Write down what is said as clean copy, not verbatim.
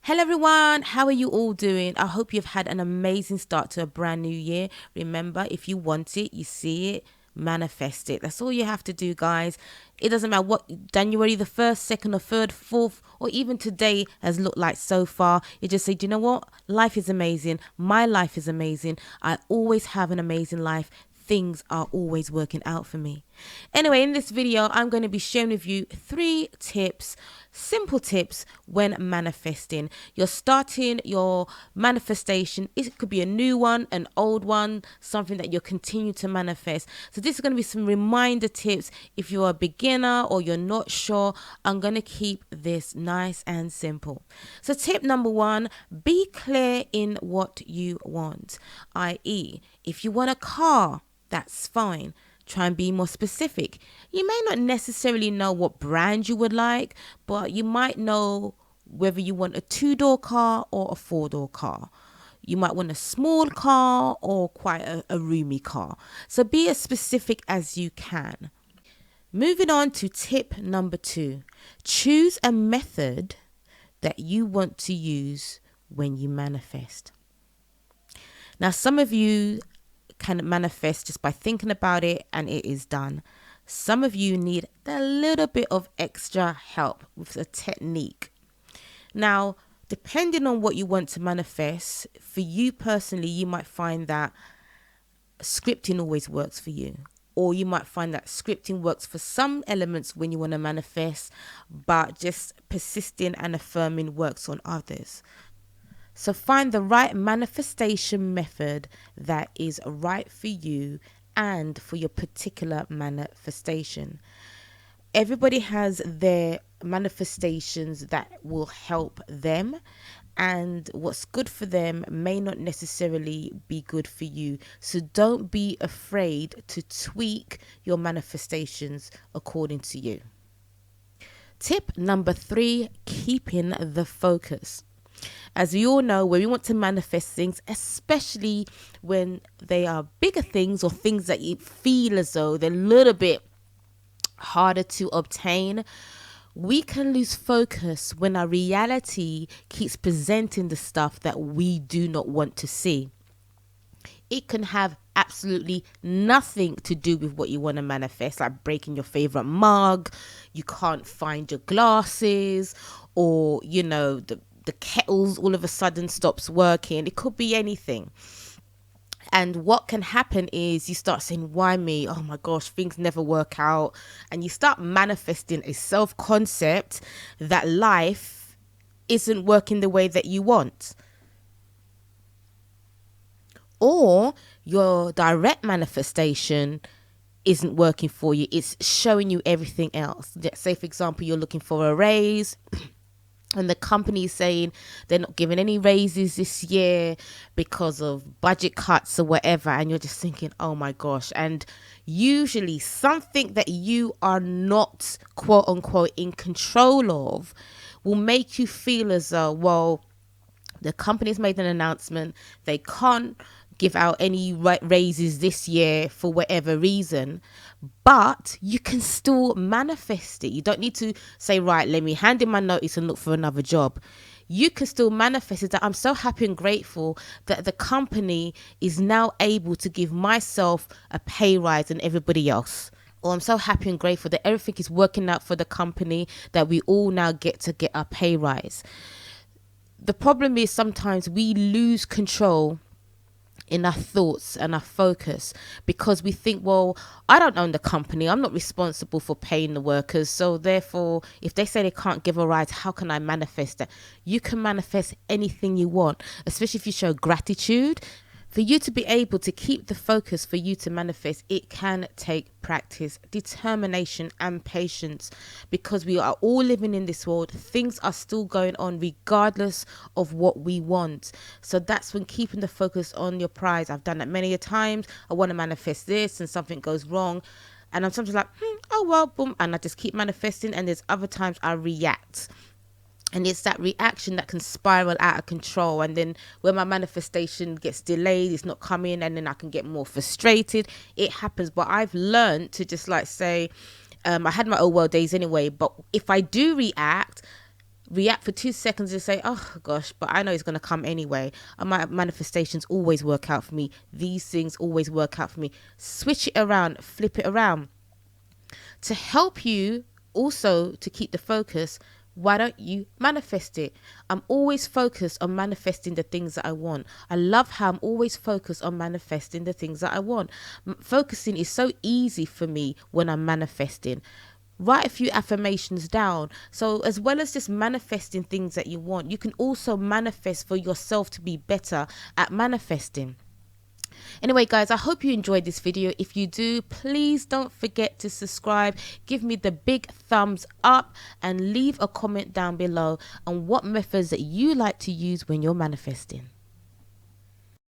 Hello everyone, how are you all doing? I hope you've had an amazing start to a brand new year. Remember, if you want it, you see it, manifest it. That's all you have to do, guys. It doesn't matter what January the 1st, 2nd or 3rd, 4th, or even today has looked like so far. You just say, do you know what? Life is amazing. My life is amazing. I always have an amazing life. Things are always working out for me. Anyway, in this video, I'm going to be sharing with you 3 tips, simple tips when manifesting. You're starting your manifestation. It could be a new one, an old one, something that you'll continue to manifest. So this is going to be some reminder tips. If you're a beginner or you're not sure, I'm going to keep this nice and simple. So tip number 1, be clear in what you want. I.e., if you want a car, that's fine. Try and be more specific. You may not necessarily know what brand you would like, but you might know whether you want a 2-door car or a 4-door car. You might want a small car or quite a roomy car. So be as specific as you can. Moving on to tip number 2. Choose a method that you want to use when you manifest. Now, some of you can manifest just by thinking about it and it is done. Some of you need a little bit of extra help with a technique. Now, depending on what you want to manifest, for you personally, you might find that scripting always works for you. Or you might find that scripting works for some elements when you want to manifest, but just persisting and affirming works on others. So find the right manifestation method that is right for you and for your particular manifestation. Everybody has their manifestations that will help them, and what's good for them may not necessarily be good for you. So don't be afraid to tweak your manifestations according to you. Tip number 3, keeping the focus. As we all know, when we want to manifest things, especially when they are bigger things or things that you feel as though they're a little bit harder to obtain, we can lose focus when our reality keeps presenting the stuff that we do not want to see. It can have absolutely nothing to do with what you want to manifest, like breaking your favorite mug, you can't find your glasses, or, you know, the kettles all of a sudden stops working. It could be anything. And what can happen is you start saying, why me? Oh my gosh, things never work out. And you start manifesting a self-concept that life isn't working the way that you want. Or your direct manifestation isn't working for you. It's showing you everything else. Say, for example, you're looking for a raise, and the company is saying they're not giving any raises this year because of budget cuts or whatever. And you're just thinking, oh my gosh. And usually something that you are not, quote unquote, in control of will make you feel as though, well, the company's made an announcement. They can't give out any raises this year for whatever reason, but you can still manifest it. You don't need to say, right, let me hand in my notice and look for another job. You can still manifest it, that I'm so happy and grateful that the company is now able to give myself a pay rise and everybody else. Or I'm so happy and grateful that everything is working out for the company, that we all now get to get our pay rise. The problem is sometimes we lose control in our thoughts and our focus because we think, well, I don't own the company. I'm not responsible for paying the workers. So therefore, if they say they can't give a rise, how can I manifest that? You can manifest anything you want, especially if you show gratitude. For you to be able to keep the focus, for you to manifest, it can take practice, determination and patience, because we are all living in this world. Things are still going on regardless of what we want. So that's when keeping the focus on your prize. I've done that many a times. I want to manifest this and something goes wrong. And I'm sometimes like, oh, well, boom. And I just keep manifesting. And there's other times I react. And it's that reaction that can spiral out of control. And then when my manifestation gets delayed, it's not coming, and then I can get more frustrated. It happens. But I've learned to just like say, I had my oh well days anyway. But if I do react, react for 2 seconds and say, oh gosh, but I know it's going to come anyway. My manifestations always work out for me. These things always work out for me. Switch it around, flip it around. To help you also to keep the focus, why don't you manifest it? I'm always focused on manifesting the things that I want. I love how I'm always focused on manifesting the things that I want. Focusing is so easy for me when I'm manifesting. Write a few affirmations down. So as well as just manifesting things that you want, you can also manifest for yourself to be better at manifesting. Anyway, guys, I hope you enjoyed this video. If you do, please don't forget to subscribe, give me the big thumbs up, and leave a comment down below on what methods that you like to use when you're manifesting.